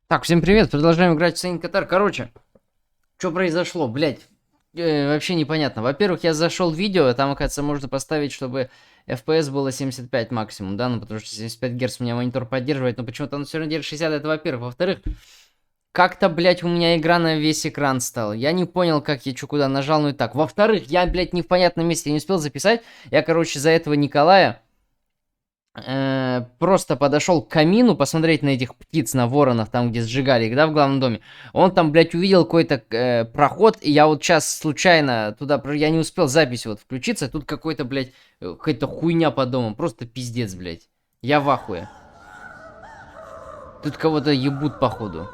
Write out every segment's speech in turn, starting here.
Так, всем привет, продолжаем играть в Kotar. Короче, что произошло, блять, вообще непонятно. Во-первых, я зашел в видео, там, оказывается, можно поставить, чтобы FPS было 75 максимум, да, ну потому что 75 Гц у меня монитор поддерживает, но почему-то он все равно держит 60, это во-первых. Во-вторых, как-то, блять, у меня игра на весь экран стала. Я не понял, как я что куда нажал, ну и так. Во-вторых, я, блять, не в понятном месте не успел записать. Я, короче, за этого Николая просто подошел к камину посмотреть на этих птиц, на воронов, там, где сжигали их, да, в главном доме. Он там, блядь, увидел какой-то проход, и я вот сейчас случайно туда, я не успел запись вот включиться, тут какой-то, блядь, какая-то хуйня по дому, просто пиздец, блядь. Я в ахуе. Тут кого-то ебут, походу.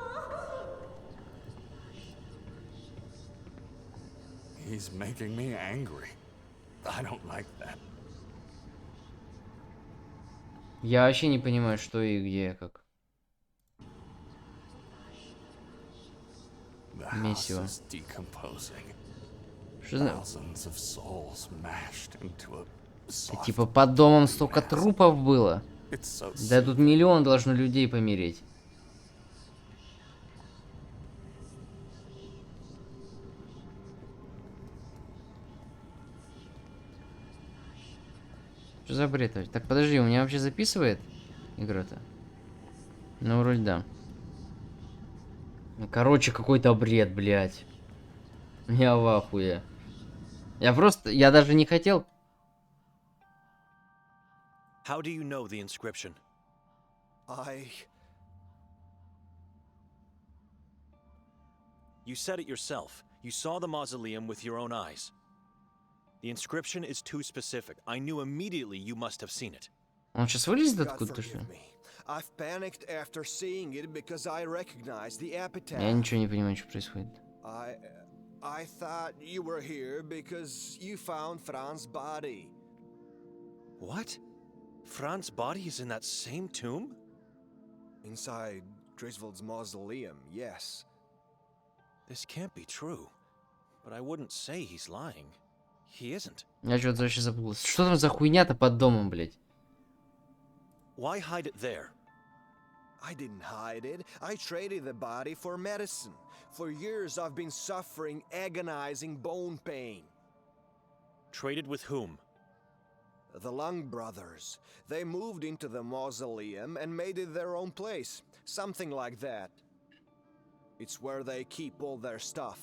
He's making me angry. I don't like that. Я вообще не понимаю, что и где, как. The house Месиво. is decomposing. Что за... Thousands of souls mashed into a soft Типа под домом столько mass. трупов было. It's so Да тут миллион должно людей помереть. Что за бред вообще? Так, подожди, у меня вообще записывает игра-то? Ну, вроде да. Ну, короче, какой-то бред, блядь. Я в ахуе. Я даже не хотел... How do you know the inscription? You said it yourself. You saw the mausoleum with your own eyes. The inscription is too specific. I knew immediately you must have seen it. Он сейчас вылезет God откуда-то, что ли? forgive me. I've panicked after seeing it because I recognized the Я epitaph. ничего не понимаю, что происходит. I thought you were here because you found Fran's body. What? Fran's body is in that same tomb? Inside Griswold's mausoleum, yes. This can't be true. But I wouldn't say he's lying. He isn't. Я что-то вообще запутался. Что там за хуйня-то под домом, блядь? Why hide it there? I didn't hide it. I traded the body for medicine. For years I've been suffering agonizing bone pain. Traded with whom? The Lung brothers. They moved into the mausoleum and made it their own place. Something like that. It's where they keep all their stuff.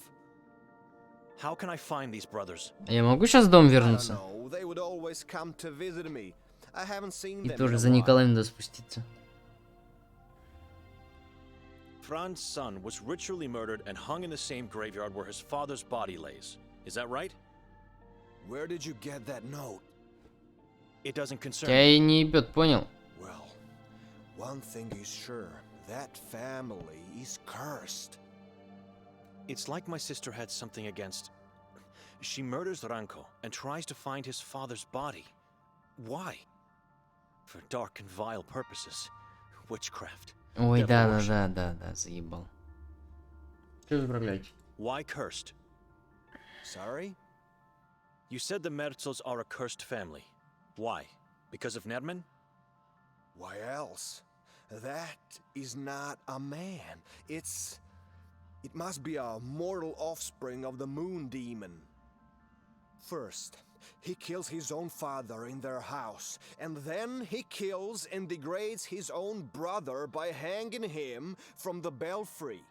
How can I find these brothers? А я могу сейчас в дом I don't вернуться? know. They would always come to visit me. I haven't seen И them тоже in a за while. Николаем надо спуститься. Fran's son was ritually murdered and hung in the same graveyard where his father's body lays. Is that right? Where did you get that note? It doesn't concern Я me. и не ебет, понял? Well, one thing is sure. That family is cursed. It's like my sister had something against... She murders Ranko and tries to find his father's body. Why? For dark and vile purposes. Witchcraft. Ой, Devil да, worship. да, заебал. Что заправлять? Why cursed? Sorry? You said the Merzels are a cursed family. Why? Because of Nerman? Why else? That is not a man. It must be a mortal offspring of the moon demon. First, he kills his own father in their house, and then he kills and degrades his own brother by hanging him from the belfry.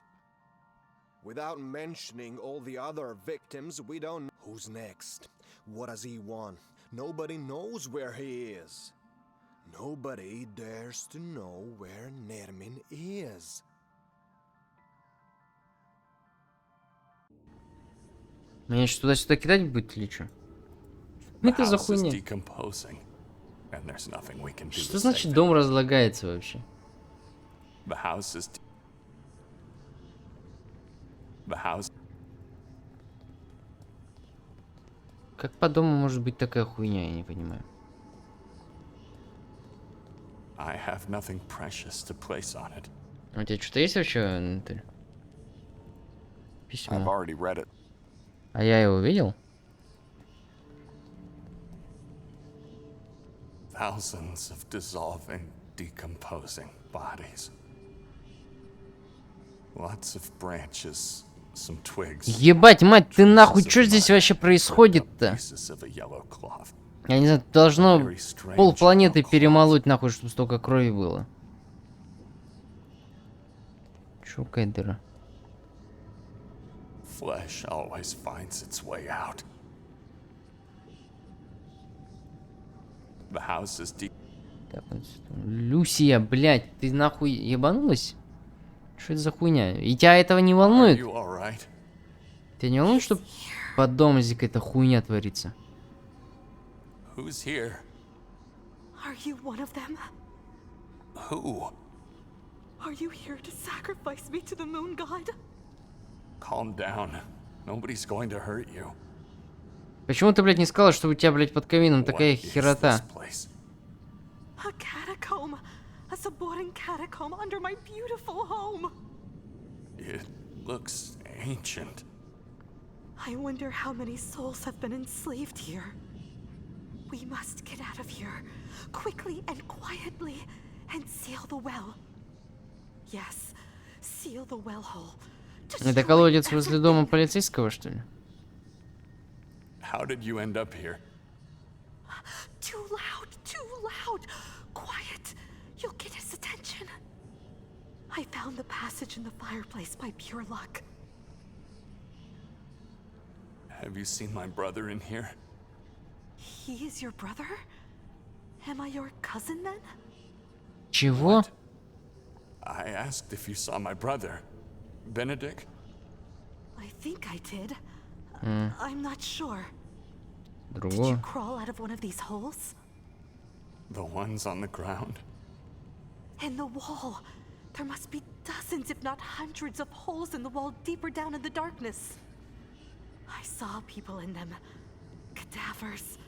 Without mentioning all the other victims, we don't know who's next. What does he want? Nobody knows where he is. Nobody dares to know where Nermin is. Меня что, туда-сюда кидать будет или что? The Это за house is хуйня? decomposing, and there's nothing we can do Что to значит save it. дом разлагается вообще? The house is... The house... Как по дому может быть такая хуйня, я не понимаю. I have nothing precious to place on it. А у тебя что-то есть вообще, Наталья? I've Письмо. already read it. А я его видел? Thousands of dissolving, decomposing bodies. Lots of branches, some twigs. Ебать, мать, ты нахуй, pieces of что здесь mud, вообще происходит-то? pieces of a yellow cloth. Я не знаю, должно Very strange пол планеты yellow cloth. перемолоть нахуй, чтобы столько крови было. Чё, какая дыра? Flesh always finds its way out. The house is deep. Так, вот, Люсия, блядь, ты нахуй ебанулась? Что это за хуйня? И тебя этого не Are волнует? you all right? Тебя не волнует, что под домом здесь какая-то хуйня творится? Who's here? Are you one of them? Who? Are you here to sacrifice me to the moon god? Calm down. Nobody's going to hurt you. Почему ты, блядь, не сказала, что у тебя, блядь, под камином такая What is херота? this place? A catacomb. A subordinate catacomb under my beautiful home. It looks ancient. I wonder how many souls have been enslaved here. We must get out of here, quickly and quietly, and seal the well. Yes, seal the well hole. Это колодец возле дома полицейского, что ли? How did you end up here? Too loud, too loud. Quiet. You'll get his attention. I found the passage in the fireplace by pure luck. Have you seen my brother in here? He is your brother? Am I your cousin then? Чего? I asked if you saw my brother. Benedict? I think I did. I'm not sure. Did you Другого. crawl out of one of these holes? The ones on the ground? In the wall. There must be dozens, if not hundreds, of holes in the wall deeper down in the darkness. I saw people in them. Cadavers.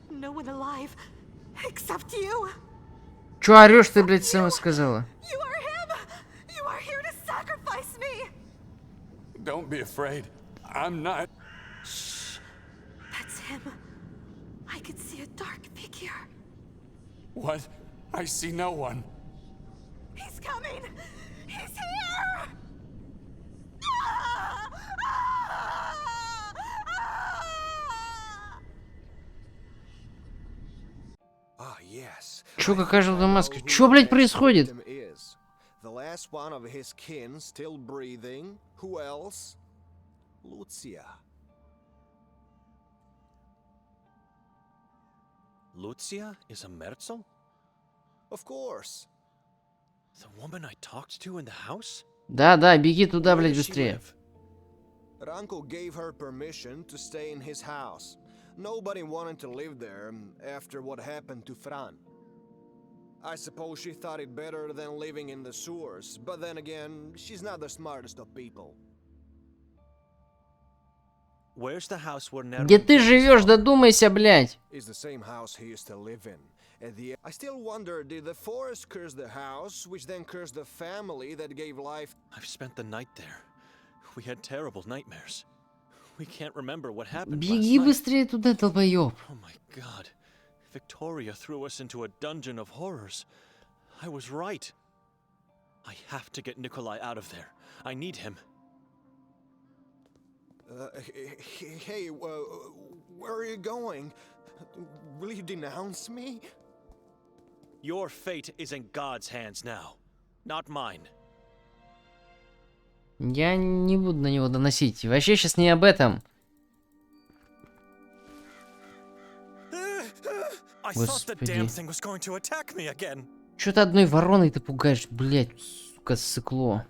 No one alive. Except you. Чё орёшь ты, блядь, сама сказала? You are him! You are here to sacrifice me! Don't be afraid. I'm not. That's him. I could see a dark figure. What? I see no one. He's coming! He's here! Ah! Ah! Ah, yes. Чё, какая желтая маска? Чё, блядь, происходит? Victim is. The last one of his kin still breathing. Who else? Lucia. Lucia is a Merzel? Of course. The woman I talked to in the house? Да, беги туда, Where блядь, does she быстрее. live? Ranko gave her permission to stay in his house. Nobody wanted to live there after what happened to Fran. I suppose she thought it better than living in the sewers, but then again, she's not the smartest of people. Where's the house where Nerva Где ты came живешь, from? додумайся, блядь. It's the same house he used to live in. I still wonder, did the forest curse the house, which then cursed the family that gave life? I've spent the night there. We had terrible nightmares. We can't remember what happened last Беги night. быстрее туда, долбоёб. Oh my god. Victoria threw us into a dungeon of horrors. I was right. I have to get Nikolai out of there. I need him. Hey, where are you going? Will you denounce me? Your fate is in God's hands now, not mine. Я не буду на него доносить. Вообще сейчас не об этом. I thought the damn Господи. thing was going to attack me again. Чё ты одной вороной ты пугаешь, блядь, сука, сыкло.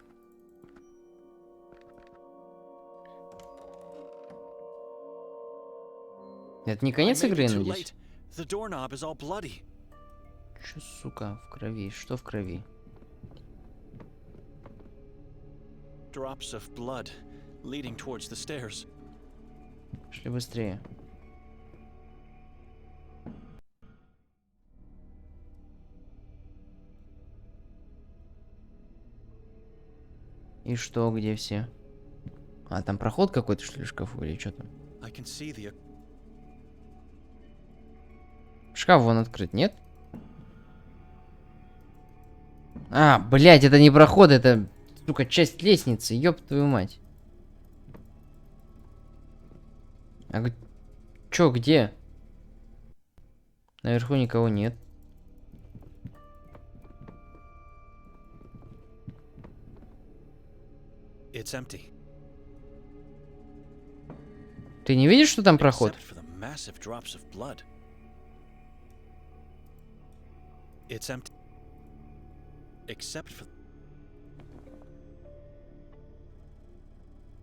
Это не конец I may игры, be я too надеюсь? late. The doorknob is all bloody. Чё, сука, в крови? Что в крови? Drops of blood leading towards the stairs. Пошли быстрее. И что, где все? А, там проход какой-то, что ли, в шкафу, или что там? I can see the Шкаф вон открыт, нет? А, блядь, это не проход, это... Сука, часть лестницы, ёб твою мать. А чё, где? Наверху никого нет. It's empty. Ты не видишь, что там проход? Except for the massive drops of blood. It's empty. Except for...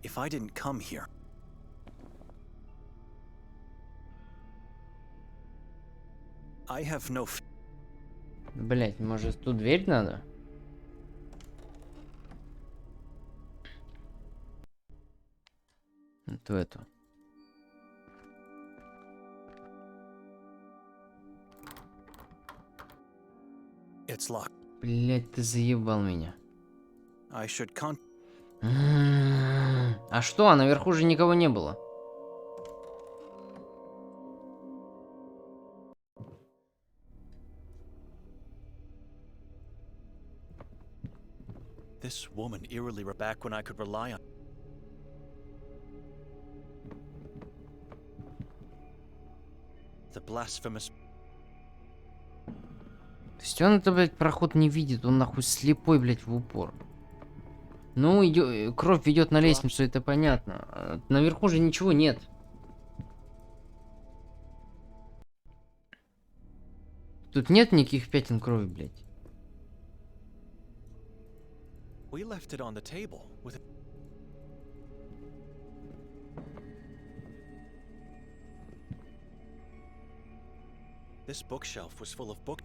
If I didn't come here... I have no... Блять, может тут дверь надо? Вот в эту. It's locked. Блять, ты заебал меня. I should А что? А наверху же никого не было. This woman eerily back when I could rely on... The blasphemous... То есть он это, блядь, проход не видит, он нахуй слепой, блядь, в упор. Ну, кровь ведет на лестницу, это понятно. А наверху же ничего нет. Тут нет никаких пятен крови, блядь. We left it on the table with... This bookshelf was full of books.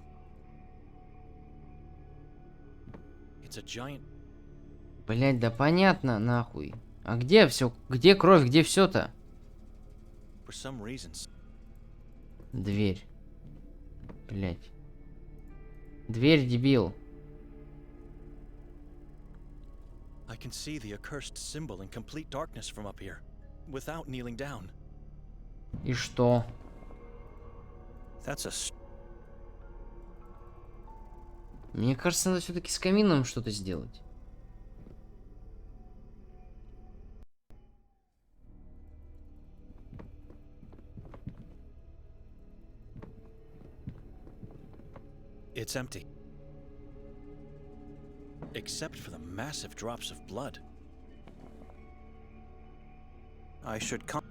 It's a giant... Блядь, да понятно, нахуй. А где все? Где кровь? Где все-то? For some reasons. Дверь. Блядь. Дверь, дебил. I can see the accursed symbol in complete darkness from up here, without kneeling down. И что? That's a... Мне кажется, надо все-таки с камином что-то сделать. It's empty. Except for the massive drops of blood. I should come...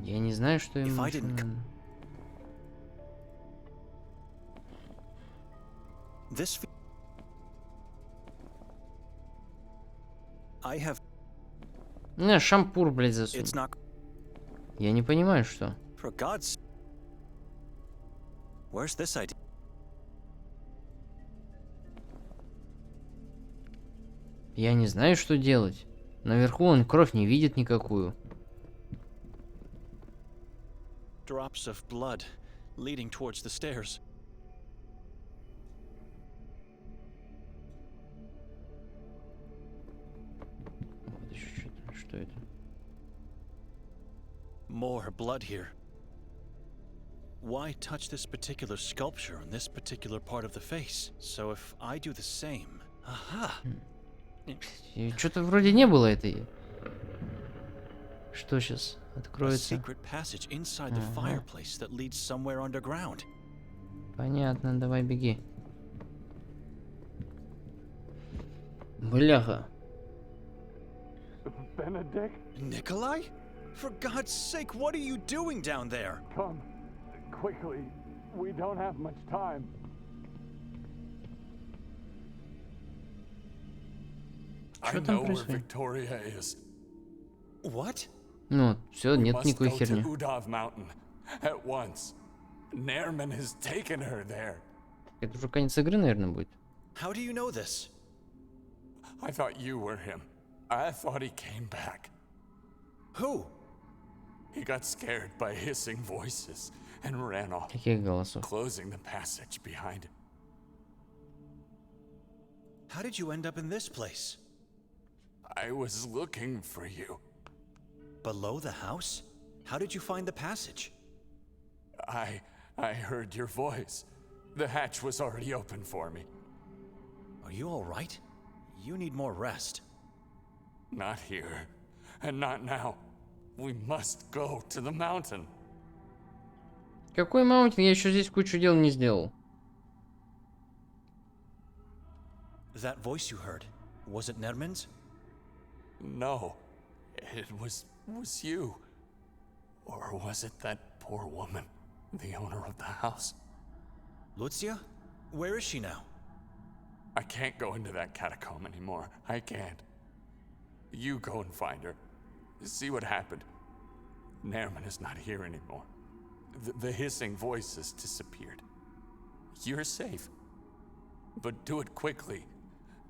Я не знаю, что ему... If I didn't нужно. This... I have... Не, шампур, блядь, засунь. It's not... Я не понимаю, что. For God's... Where's this idea? Я не знаю, что делать. Наверху он кровь не видит никакую. Drops of blood leading towards the stairs. Вот еще что-то. Что это? More blood here. Why touch this particular sculpture on this particular part of the face? So if I do the same... Aha! Что-то вроде не было этой. Что сейчас A откроется? secret passage inside the fireplace that leads somewhere underground. Понятно, давай беги. Бляха. Benedict, Nikolai? For God's sake, what are you doing down there? come quickly. We don't have much time. I Что там know where происходит? Victoria is. What? Ну, все, We нет must никакой go херни. to Udav Mountain at once. Nairman has taken her there. Это уже конец игры, наверное, будет. How do you know this? I thought you were him. I thought he came back. Who? He got scared by hissing voices and ran off, Каких голосов? closing the passage behind him. How did you end up in this place? I was looking for you. Below the house? How did you find the passage? I heard your voice. The hatch was already open for me. Are you all right? You need more rest. Not here. And not now. We must go to the mountain. Какой маунтин? Я еще здесь кучу дел не сделал. That voice you heard, was it Nerman's? No. It was you. Or was it that poor woman, the owner of the house? Lucia? Where is she now? I can't go into that catacomb anymore. I can't. You go and find her. See what happened. Nerman is not here anymore. The hissing voice has disappeared. You're safe. But do it quickly.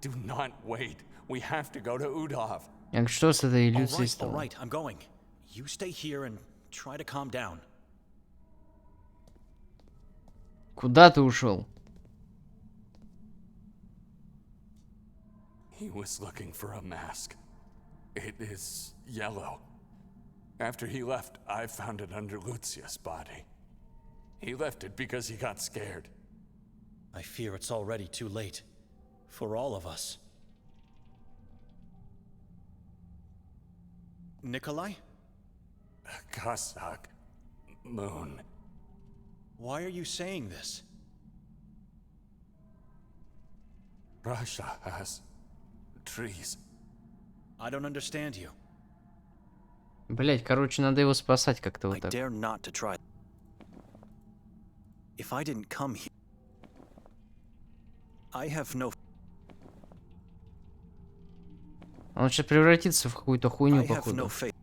Do not wait. We have to go to Udov. А что с этой иллюзией All стало? right, I'm going. You stay here and try to calm down. Куда ты ушел? He was looking for a mask. It is yellow. After he left, I found it under Lucia's body. He left it because he got scared. I fear it's already too late. For all of us. Nikolai? Cossack. Moon. Why are you saying this? Russia has trees. I don't understand you. Блять, короче, надо его спасать как-то I вот так. dare not to try. If I didn't come here, I have no. Он сейчас превратится в какую-то I хуйню, have походу. no faith.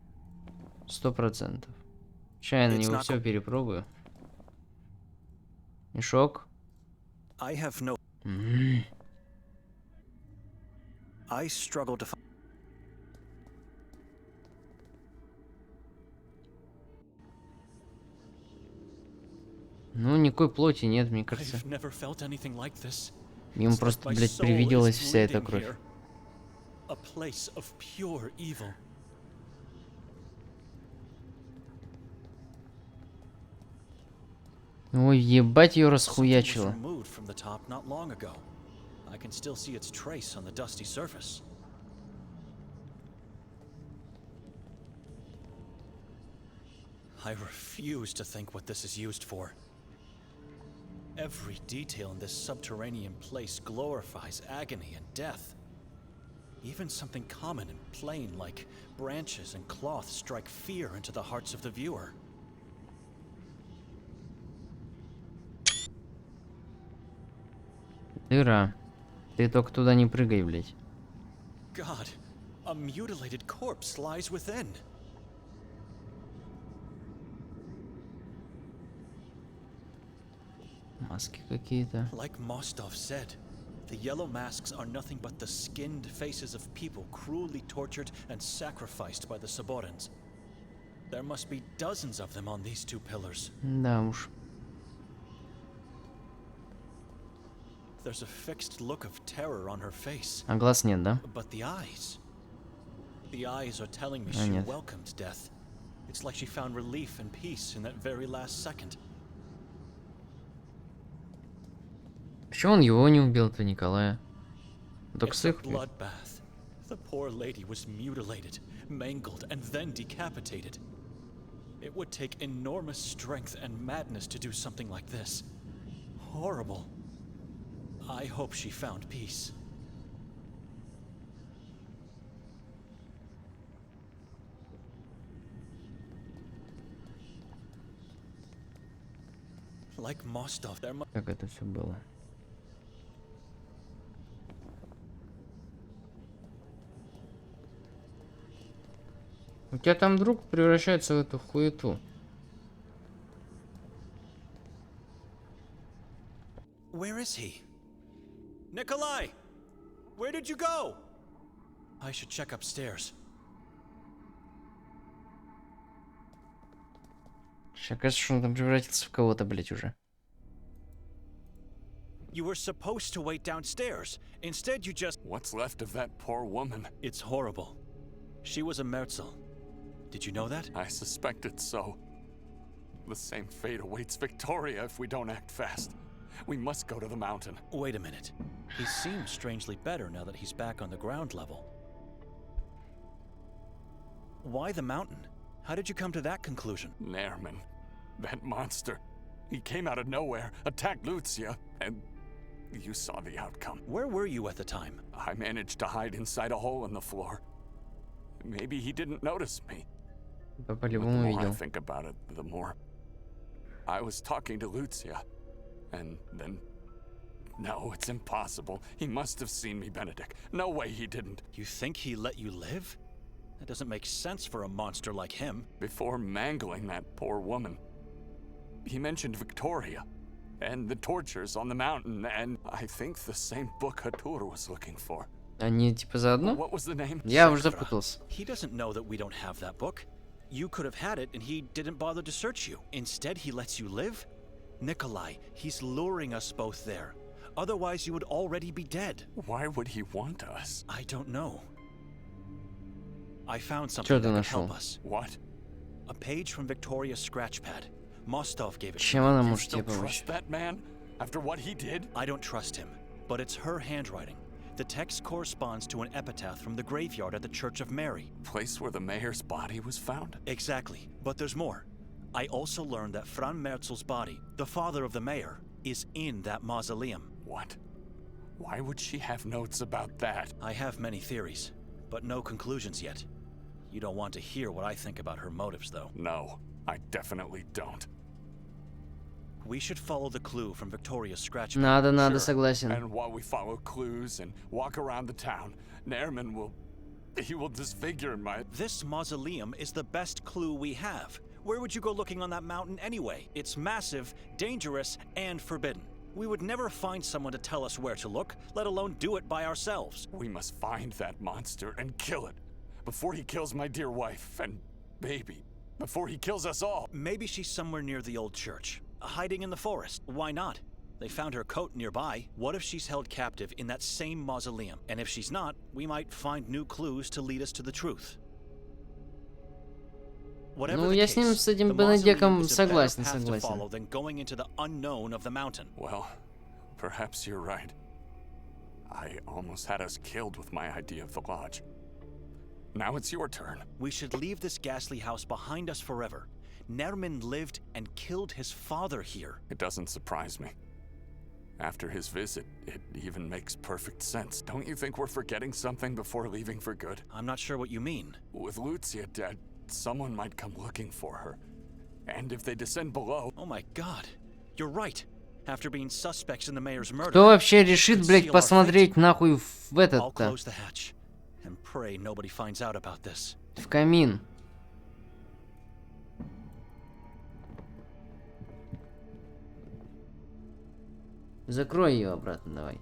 100%. Сейчас я на It's него not все перепробую. Мешок. I have no. I struggle to find. Ну, никакой плоти нет, мне кажется. I've never felt anything like this. Ему It's просто, like my блядь, soul привиделась is вся эта bleeding кровь. here. A place of pure evil. Ой, ебать ее Something was расхуячило. removed from the top not long ago. I can still see its trace on the dusty surface. I refuse to think what this is used for. Every detail in this subterranean place glorifies agony and death. Even something common and plain like branches and cloth strike fear into the hearts of the viewer. Дыра. Ты только туда не прыгай, блядь. God, a mutilated corpse lies within. Маски какие-то. Like Mostov said, the yellow masks are nothing but the skinned faces of people cruelly tortured and sacrificed by the Saborans. There must be dozens of them on these two pillars. Да уж. There's a fixed look of terror on her face. А глаз нет, да? But the eyes. The eyes are telling me А, she нет. welcomed death. It's like she found relief and peace in that very last second. Почему он его не убил-то, Николая? Только It's с a их... bloodbath. The poor lady was mutilated, mangled, and then decapitated. It would take enormous strength and madness to do something like this. Horrible. I hope she found peace. Like Mostov, there must. Как это все было? У тебя там друг превращается в эту хуету. Where is he? Nikolai! Where did you go? I should check upstairs. Сейчас кажется, что он там превратился в кого-то, блять, уже. You were supposed to wait downstairs. Instead, you just. What's left of that poor woman? It's horrible. She was a Merzel. Did you know that? I suspected so. The same fate awaits Victoria if we don't act fast. We must go to the mountain. Wait a minute. He seems strangely better now that he's back on the ground level. Why the mountain? How did you come to that conclusion? Nairman. That monster. He came out of nowhere, attacked Lucia, and you saw the outcome. Where were you at the time? I managed to hide inside a hole in the floor. Maybe he didn't notice me. По But the по-любому more I видел. think about it, the more I was talking to Lucia, and then... No, it's impossible. He must have seen me, Benedict. No way he didn't. You think he let you live? That doesn't make sense for a monster like him. Before mangling that poor woman, he mentioned Victoria and the tortures on the mountain, and I think the same book Kotar was looking for. Они типа заодно? What was the name? Я уже Sakura. запутался. He doesn't know that we don't have that book. You could have had it and he didn't bother to search you. Instead, he lets you live? Nikolai, he's luring us both there. Otherwise, you would already be dead. Why would he want us? I don't know. I found Чё something ты that could нашел? help us. What? A page from Victoria's scratchpad. Mostov gave it to Чем me. она You может still тебе помочь? trust that man? After what he did? I don't trust him, but it's her handwriting. The text corresponds to an epitaph from the graveyard at the Church of Mary. Place where the mayor's body was found? Exactly, but there's more. I also learned that Fran Merzel's body, the father of the mayor, is in that mausoleum. What? Why would she have notes about that? I have many theories, but no conclusions yet. You don't want to hear what I think about her motives, though. No, I definitely don't. We should follow the clue from Victoria's scratch. Надо, Sure. согласен. And while we follow clues and walk around the town, Nairman will... He will disfigure my... This mausoleum is the best clue we have. Where would you go looking on that mountain anyway? It's massive, dangerous, and forbidden. We would never find someone to tell us where to look, let alone do it by ourselves. We must find that monster and kill it. Before he kills my dear wife and baby. Before he kills us all. Maybe she's somewhere near the old church, hiding in the forest. Why not? They found her coat nearby. What if she's held captive in that same mausoleum? And if she's not, we might find new clues to lead us to the truth. Whatever Ну, the я case, с ним, с этим the mausoleum Бенедиком is a better согласен, path to согласен. follow than going into the unknown of the mountain. Well, perhaps you're right. I almost had us killed with my idea of the lodge. Now it's your turn. We should leave this ghastly house behind us forever. Nerman lived and killed his father here. It doesn't surprise me. After his visit, it even makes perfect sense. Don't you think we're forgetting something before leaving for good? I'm not sure what you mean. With Lucia dead, someone might come looking for her. And if they descend below... Oh my god. You're right. After being suspects in the mayor's murder... Кто вообще решит, блядь, посмотреть нахуй в I'll этот-то? close the hatch. And pray nobody finds out about this. В камин. Закрой ее обратно, давай.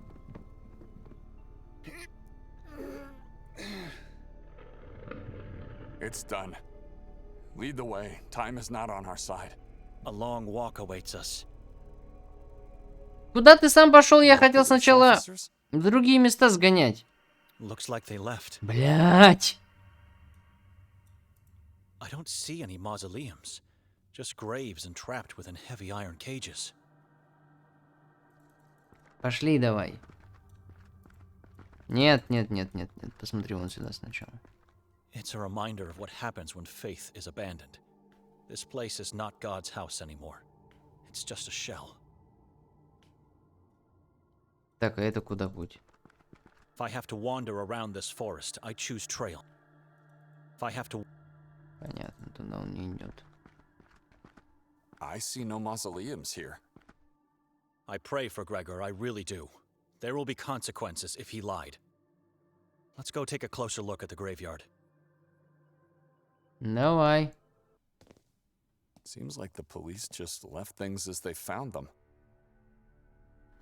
It's done. Lead the way. Time is not on our side. A long walk awaits us. Куда ты сам пошел? Я хотел Police сначала officers? в другие места сгонять. Looks like they left. Блять. I don't see any mausoleums. Just graves entrapped within heavy iron cages. Пошли давай. Нет, нет, нет, нет, нет. Посмотри вон сюда сначала. It's a reminder of what happens when faith is abandoned. This place is not God's house anymore. It's just a shell. Так, а это куда путь? If I have to wander around this forest, I choose trail. If I have to... Понятно, туда он не идет. I see no mausoleums here. I pray for Gregor, I really do. There will be consequences if he lied. Let's go take a closer look at the graveyard. Давай. Seems like the police just left things as they found them.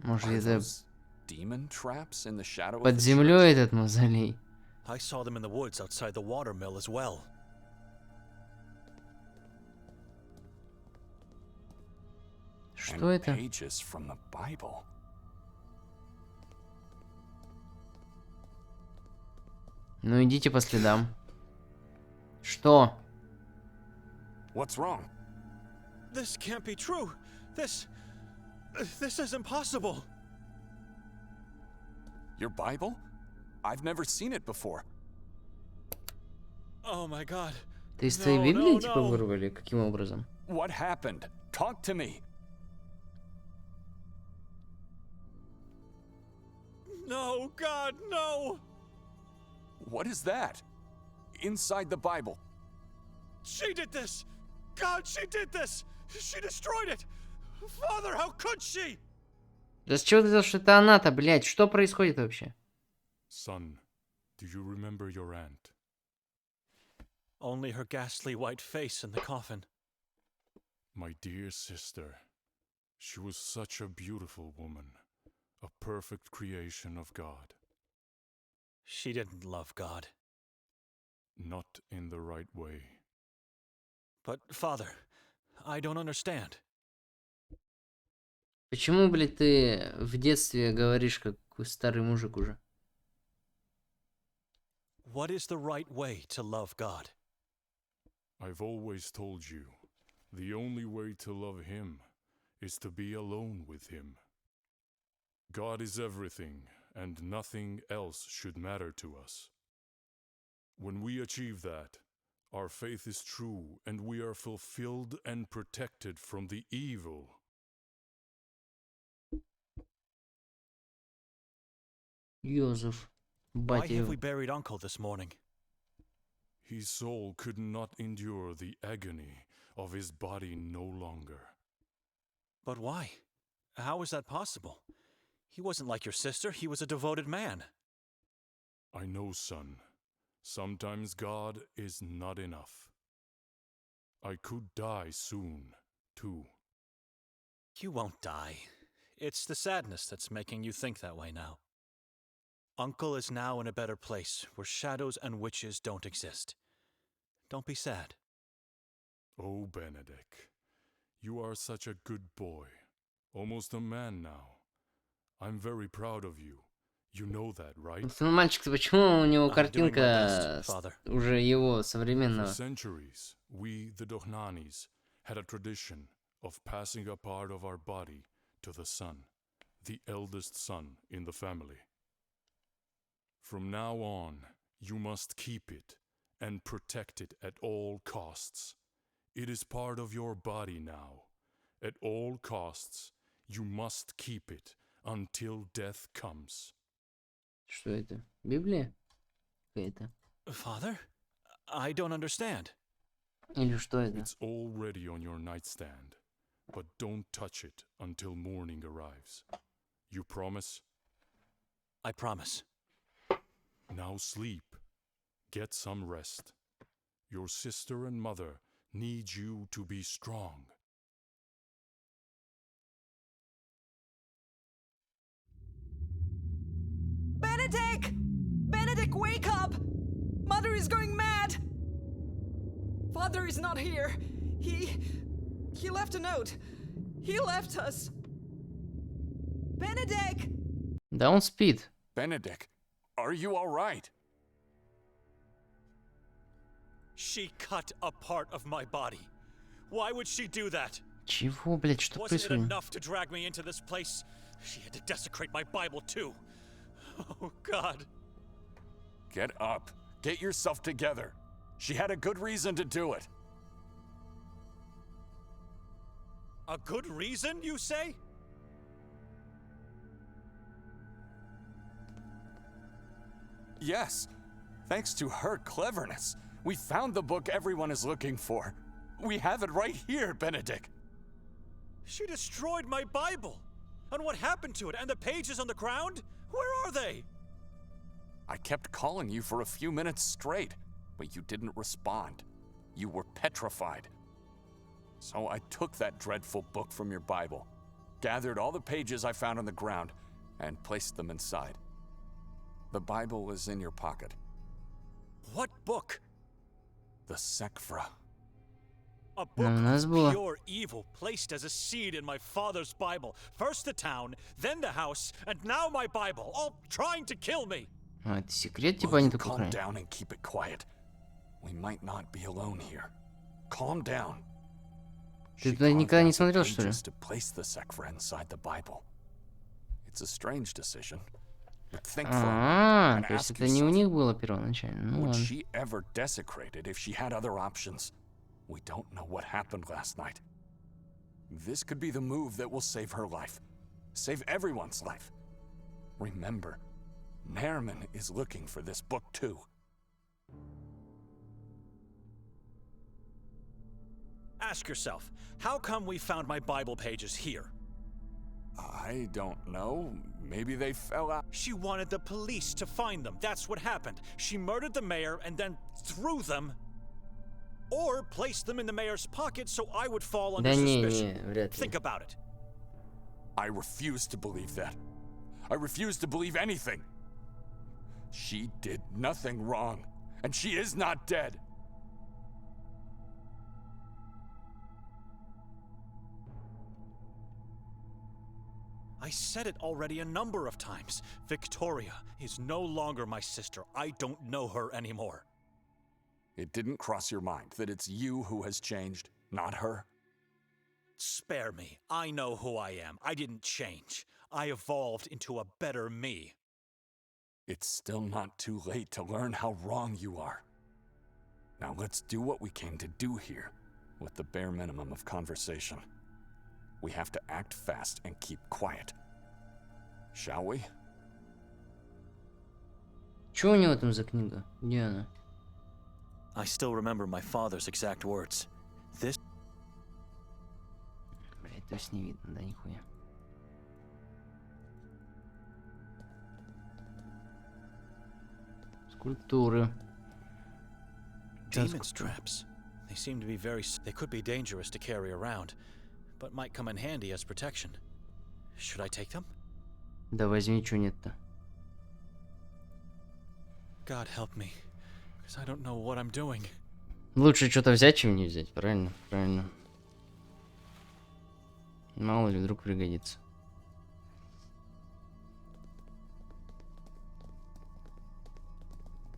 Может, Are это those demon traps in the shadow под of the землей church? этот мавзолей? I saw them in the woods outside the watermill as well. Что And это? pages from the Bible. Ну идите по следам. Что? What's wrong? This can't be true. This... This isn't possible. Your Bible? I've never seen it before. Oh my god. Ты из твоей No, Библии, no, типа, no. вырвали? Каким образом? What happened? Talk to me. No, God, no! What is that? Inside the Bible. She did this! God, she did this! She destroyed it! Father, how could she? Да с чего ты взял, что это она-то, блядь? Что происходит вообще? Son, do you remember your aunt? Only her ghastly white face in the coffin. My dear sister. She was such a beautiful woman. A perfect creation of God. She didn't love God. Not in the right way. But, Father, I don't understand. Почему, блядь, ты в детстве говоришь, как старый мужик уже? What is the right way to love God? I've always told you, the only way to love Him is to be alone with Him. God is everything, and nothing else should matter to us. When we achieve that, our faith is true, and we are fulfilled and protected from the evil. Йозеф, Why батя have его. we buried Uncle this morning? His soul could not endure the agony of his body no longer. But why? How is that possible? He wasn't like your sister, he was a devoted man. I know, son. Sometimes God is not enough. I could die soon, too. You won't die. It's the sadness that's making you think that way now. Uncle is now in a better place, where shadows and witches don't exist. Don't be sad. Oh, Benedict, you are such a good boy. Almost a man now. I'm very proud of you. You know that, right? Ну, мальчик, почему у него I'm doing my картинка best, Father. уже его For современного? centuries, we, the Dohnanis, had a tradition of passing a part of our body to the son, the eldest son in the family. From now on, you must keep it and protect it at all costs. It is part of your body now. At all costs, you must keep it until death comes. Что это? Библия? Какая-то? Father? I don't understand. Или что это? It's already on your nightstand, but don't touch it until morning arrives. You promise? I promise. Now sleep. Get some rest. Your sister and mother need you to be strong. Benedict! Benedict, wake up! Mother is going mad! Father is not here. He left a note. He left us. Benedict! Да он спит. Benedict, are you all right? She cut a part of my body. Why would she do that? Чего, блядь, что Wasn't it происходит? enough to drag me into this place? She had to desecrate my Bible too. Oh, God. Get up. Get yourself together. She had a good reason to do it. A good reason, you say? Yes. Thanks to her cleverness, we found the book everyone is looking for. We have it right here, Benedict. She destroyed my Bible. And what happened to it? And the pages on the ground? Where are they? I kept calling you for a few minutes straight, but you didn't respond. You were petrified. So I took that dreadful book from your Bible, gathered all the pages I found on the ground, and placed them inside. The Bible is in your pocket. What book? The Sekfra. A book нас of было. pure evil placed as a seed in my father's Bible. First the town, then the house, and now my Bible, all trying to kill me. А, это секрет, типа, Will они you такой calm хранят? down and keep it quiet? We might not be alone here. Calm down. Ты She туда carved никогда не out the смотрел, что ли? pages to place the Sephra inside the Bible. It's a strange decision. But think for a moment and То есть ask это не у yourself, них было первоначально. Ну would ладно. she ever desecrate it if she had other options? We don't know what happened last night. This could be the move that will save her life. Save everyone's life. Remember, Nairman is looking for this book too. Ask yourself, how come we found my Bible pages here? I don't know. Maybe they fell out. She wanted the police to find them. That's what happened. She murdered the mayor and then threw them. Or placed them in the mayor's pocket so I would fall under Да не, suspicion. вряд ли. Think about it. I refuse to believe that. I refuse to believe anything. She did nothing wrong, and she is not dead. I said it already a number of times. Victoria is no longer my sister. I don't know her anymore. It didn't cross your mind that it's you who has changed, not her? Spare me. I know who I am. I didn't change. I evolved into a better me. It's still not too late to learn how wrong you are. Now let's do what we came to do here, with the bare minimum of conversation. We have to act fast and keep quiet. Shall we? Чё у него там за книга? Где она? I still remember my father's exact words. This Блять, то есть не видно, да, нихуя. Скульптуры. demon's traps. They seem to be they could be dangerous to carry around, but might come in handy as protection. Should I take them? Да возьми, чё нет-то. God help me, because I don't know what I'm doing. Лучше что-то взять, чем не взять, правильно? Правильно. Мало ли, вдруг пригодится.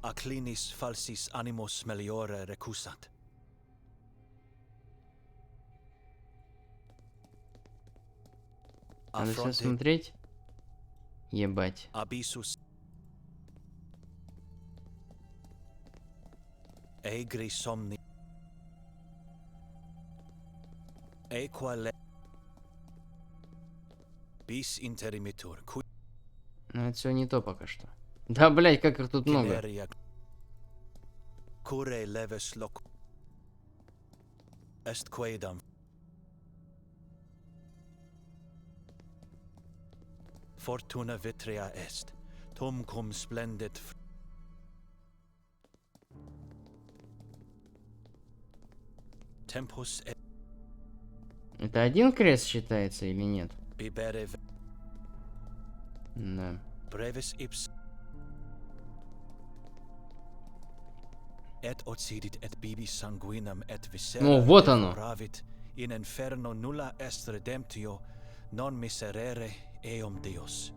Acclinis falsis animos meliore recusat. Надо все смотреть. Ебать. Abyssus egri somni equale bis interimitur Ну, это все не то пока что. Да, блять, как их тут много. Kineria cure leves loc est quaedam fortuna vitrea est tum cum splendid tempus et Это один крест считается или нет? bibere Да. brevis ips et occidit et bibi sanguinam et viscera Ну, вот оно. devoravit in inferno nulla est redemptio non miserere eum Deus.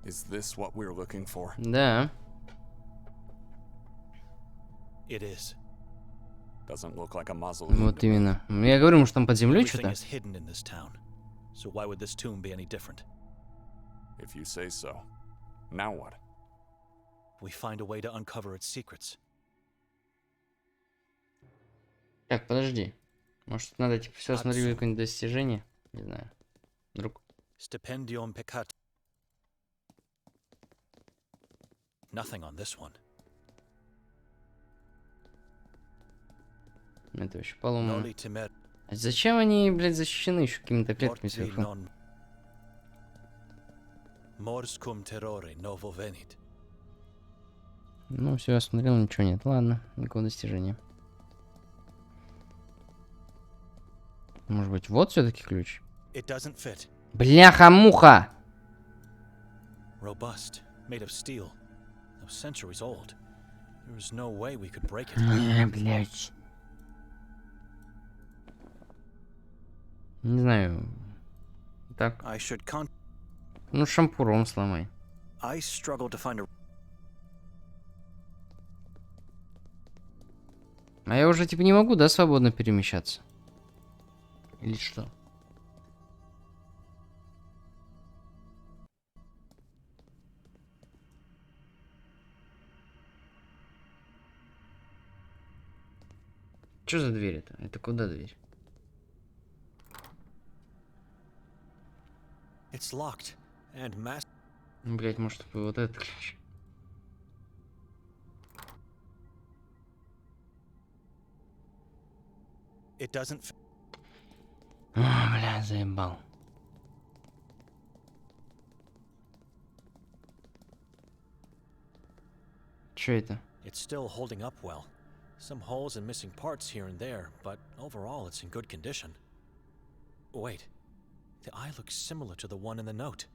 Is this what we're looking for? Да. It is. Doesn't look like a mausoleum. Вот to me. именно. Я говорю, может там под землей Everything что-то? is hidden in this town. So why would this tomb be any different? If you say so. Now what? We find a way to uncover its secrets. Так, подожди. Может надо типа все смотреть Отцу. какое-нибудь достижение? Не знаю. Вдруг. Stipendium peccat. Nothing on this one. Это вообще поломано. Noli timer А зачем они, блядь, защищены еще какими-то клетками morti сверху? non mors cum terrore novo venit. Ну, все, я смотрел, ничего нет. Ладно, никакого достижения. Может быть, вот все-таки ключ? It doesn't fit. Бляха-муха! Robust, made of steel, though centuries old. There was no way we could break it. Блядь. Не знаю. Так. I should Ну, шампуром сломай. I struggle to find a А я уже, типа, не могу, да, свободно перемещаться? Или что? Что за дверь это? Это куда дверь? It's locked, and Блять, может вот этот ключ? it doesn't. О, бля, заебал. Что это? It's still holding up well. Some holes and missing parts here and there, but overall it's in good condition. Wait, the eye looks similar to the one in the note.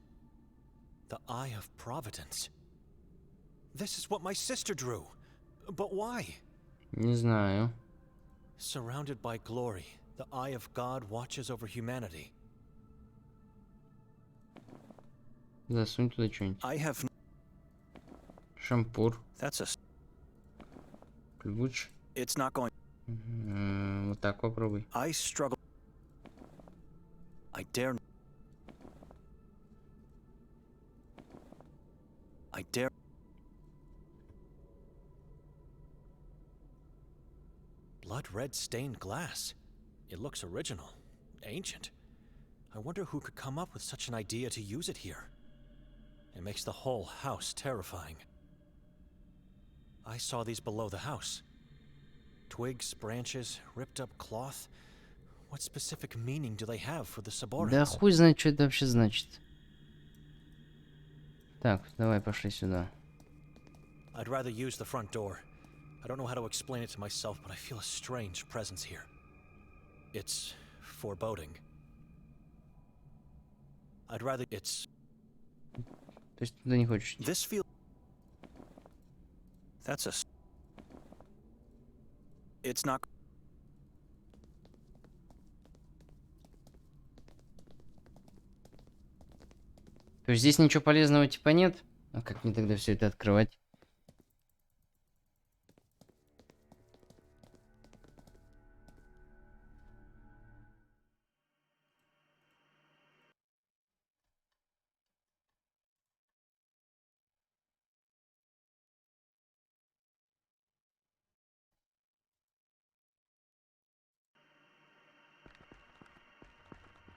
The Eye of Providence. This is what my sister drew. But why? Не знаю. Surrounded by glory, the Eye of God watches over humanity. Засунь туда что-нибудь. I have. Шампур. That's a. Ключ. It's not going. Вот так попробуй. I struggle. I dare. I dare. Blood red stained glass. It looks original, ancient. I wonder who could come up with such an idea to use it here. It makes the whole house terrifying. I saw these below the house. Twigs, branches, ripped up cloth. What specific meaning do they have for the Да subordinates? хуй знает, что это вообще значит. Так, давай пошли сюда. I'd rather use the front door. I don't know how to explain it to myself, but I feel a strange presence here. It's foreboding. I'd rather it's То есть туда не хочешь идти? this feel. That's a. It's not. То есть здесь ничего полезного типа нет? А как мне тогда все это открывать?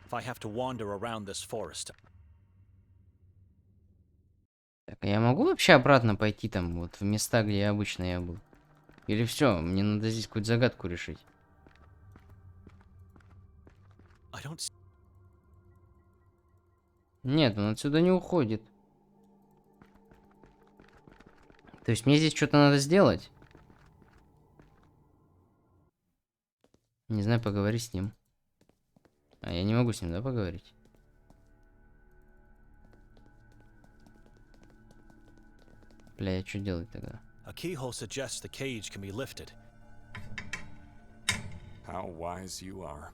If I have to wander around this forest. Так, а я могу вообще обратно пойти там, вот в места, где обычно я был? Или все, мне надо здесь какую-то загадку решить? I don't. Нет, он отсюда не уходит. То есть мне здесь что-то надо сделать? Не знаю, поговори с ним. А я не могу с ним, да, поговорить? Бля, я что делать тогда? A keyhole suggests the cage can be lifted. How wise you are.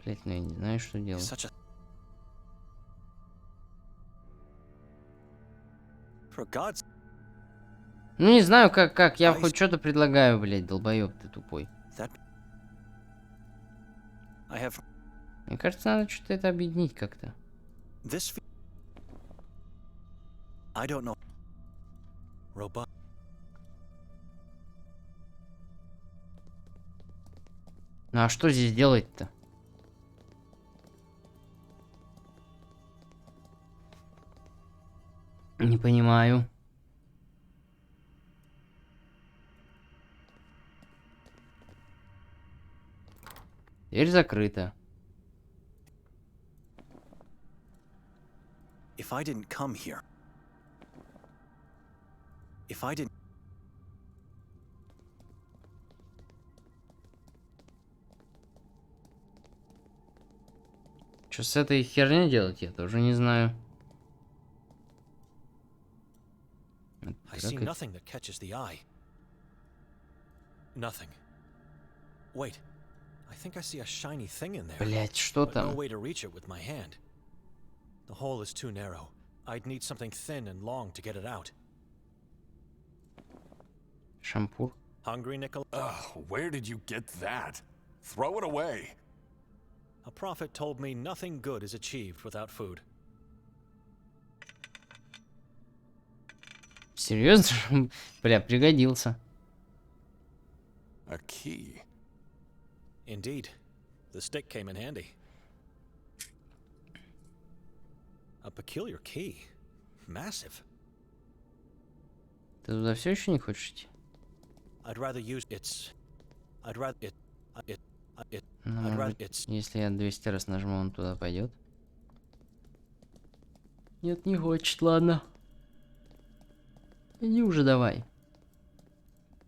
Блять, ну я не знаю, что делать. Such a. For God's. Ну не знаю, как. Я хоть что-то предлагаю, блять, долбоёб ты тупой. That. I have. Мне кажется, надо что-то это объединить как-то. This. I don't know. Robot. Ну а что здесь делать-то? Не понимаю. Дверь закрыта. If I didn't come here. If I didn't. Что с этой херней делать, я тоже не знаю. I see nothing that catches the eye. Nothing. Wait. I think I see a shiny thing in there. Блять, что But no там? way to reach it with my hand. The hole is too narrow. I'd need something thin and long to get it out. Шампур. Hungry, Nikolai? Ugh, where did you get that? Throw it away. A prophet told me nothing good is achieved without food. Серьезно? Бля, пригодился. A key. Indeed. The stick came in handy. A peculiar key. Massive. Ты туда все еще не хочешь идти? I'd rather use its... I'd rather it... Ну, I'd может rather быть, it's... если я 200 раз нажму, он туда пойдет. Нет, не хочет, ладно. Иди уже давай.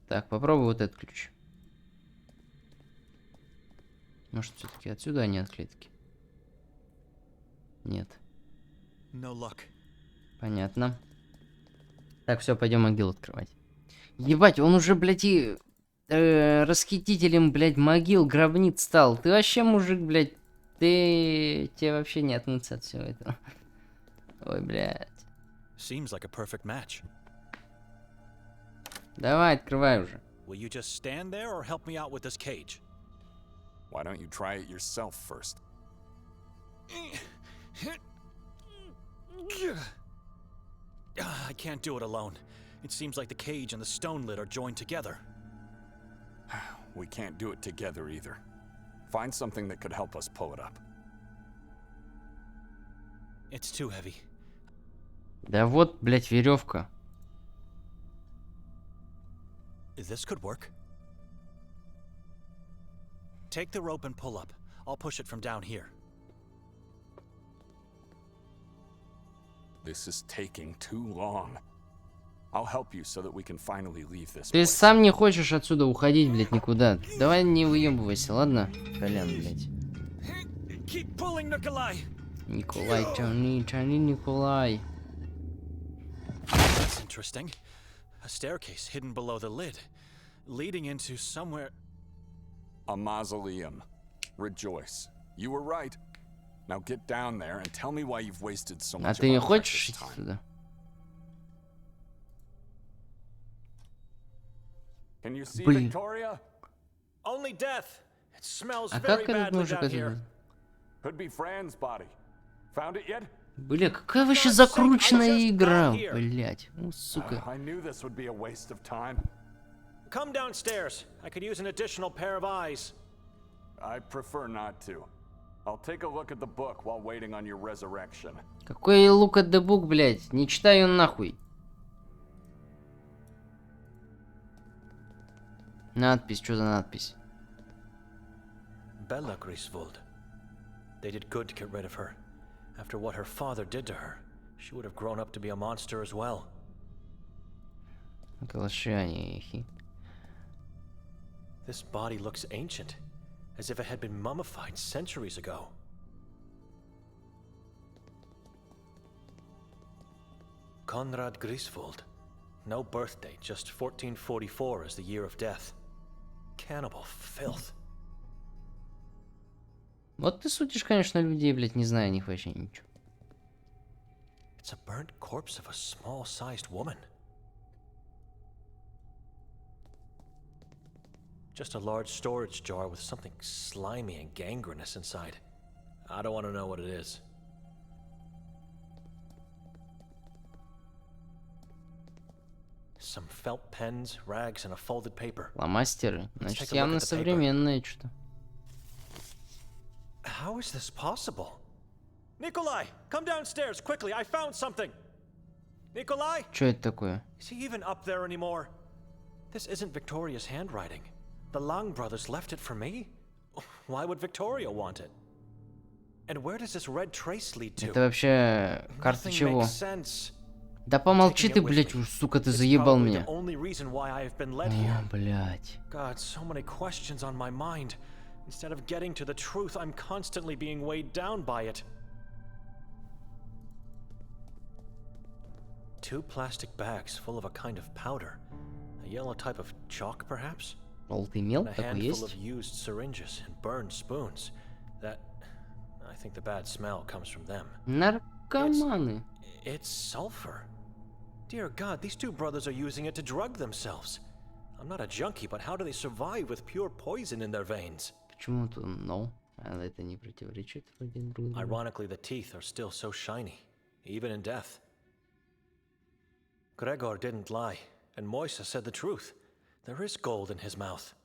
Так, попробуй вот этот ключ. Может, все-таки отсюда они от клетки? Нет. No luck. Понятно. Так, все, пойдем могилу открывать. Ебать, он уже, блядь, и расхитителем, блядь, могил, гробниц стал. Ты вообще, мужик, блядь, тебе вообще не отмыться от всего этого. Ой, блядь. Seems like a perfect match. Давай, открывай уже. Will you just stand there or help me out with this cage? Why don't you try it yourself first? I can't do it alone. It seems like the cage and the stone lid are joined together. We can't do it together either. Find something that could help us pull it up. It's too heavy. Да вот, блядь, веревка. This could work. Take the rope and pull up. I'll push it from down here. This is taking too long. I'll help you so that we can finally leave this Ты place. сам не хочешь отсюда уходить, блядь, никуда. Давай не выебывайся, ладно? Колян, блядь. Keep pulling, Nikolai. Николай, тяни, Николай. That's interesting. A staircase hidden below the lid, leading into somewhere. A mausoleum. Rejoice. You were right. Now get down there and tell me why you've wasted so А much ты of не our хочешь precious идти time. сюда? Can you see Блин. Victoria? Only death. It smells А very как этот badly мужик down here. это... Could be Fran's body. Found it yet? Бля, какая вообще закрученная игра, блядь. Ну, сука. I knew this would be a waste of time. Come downstairs. I could use an additional pair of eyes. I prefer not to. I'll take a look at the book while waiting on your resurrection. Какой look at the book, блядь? Не читай он нахуй. Надпись, что за надпись? Bella Griswold. They did good to get rid of her. After what her father did to her, she would have grown up to be a monster as well. Калаши они, эхи. This body looks ancient, as if it had been mummified centuries ago. Konrad Griswold. No birth date, just 1444 as the year of death. Cannibal filth. Вот ты судишь, конечно, людей, блядь, не знаю о них вообще ничего. It's a burnt corpse of a small-sized woman. Just a large storage jar with something slimy and gangrenous inside. I don't want to know what it is. Some felt pens, rags, and a folded paper. Фломастеры. Let's Значит, take a look явно at the paper. современное что-то. How is this possible? Nikolai, come downstairs quickly. I found something. Nikolai, Что это такое? is he even up there anymore? This isn't Victoria's handwriting. The Lang brothers left it for me. Why would Victoria want it? And where does this red trace lead to? Это вообще карта Nothing чего? makes sense. Да помолчи Taking ты, it with блядь, me. уж, сука, ты It's заебал probably меня. the only reason why I have been led here. О, блядь. God, so many questions on my mind. Instead of getting to the truth, I'm constantly being weighed down by it. 2 plastic bags full of a kind of powder. A yellow type of chalk, perhaps? Желтый мел And a такой handful of есть? used syringes and burned spoons. I think the bad smell comes from them. Наркоманы. It's sulfur. Dear God, these 2 brothers are using it to drug themselves. I'm not a junkie, but how do they survive with pure poison in their veins? Почему тут no? А это не противоречит один другому. Ironically, the teeth are still so shiny, even in death. Gregor didn't lie, and Moisa said the truth. There is gold in his mouth.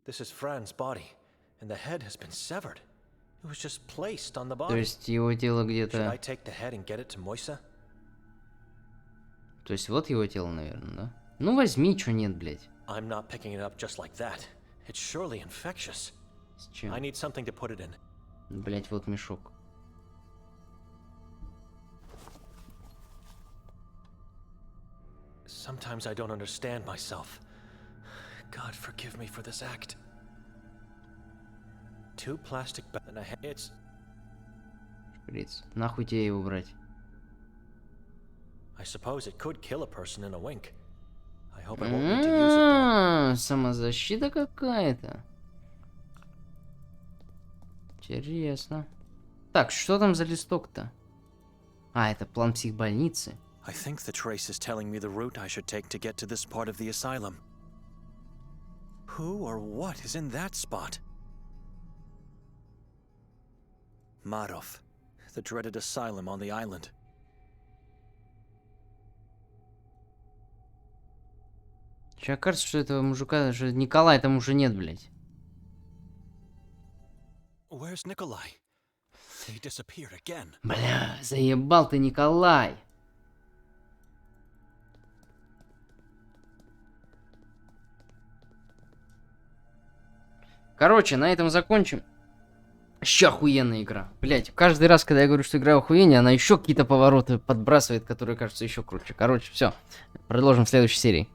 This is Fran's body, and the head has been severed. It was just placed on the То body. есть его тело Should I где-то... take the head and get it to Moisa? То есть вот его тело, наверное, да? Ну возьми, чё нет, блядь. I'm not picking it up just like that. It's surely infectious. С чем? I need something to put it in. Блядь, вот мешок. Sometimes I don't understand myself. God forgive me for this act. 2 plastic bags and a head. It's... Шприц. Нахуй тебе его брать? I suppose it could kill a person in a wink. I hope I won't need to use it though. Самозащита какая-то. Интересно. Так, что там за листок-то? А, это план психбольницы. I think the trace is telling me the route I should take to get to this part of the asylum. Who or what is in that spot? Marov, the dreaded asylum on the island. Сейчас кажется, что этого мужика, что Николая там уже нет, блядь. Where's Nikolai? He disappeared again. Бля, заебал ты, Николай. Короче, на этом закончим. Ща охуенная игра. Блять, каждый раз, когда я говорю, что игра охуенная, она еще какие-то повороты подбрасывает, которые кажутся еще круче. Короче, все. Продолжим в следующей серии.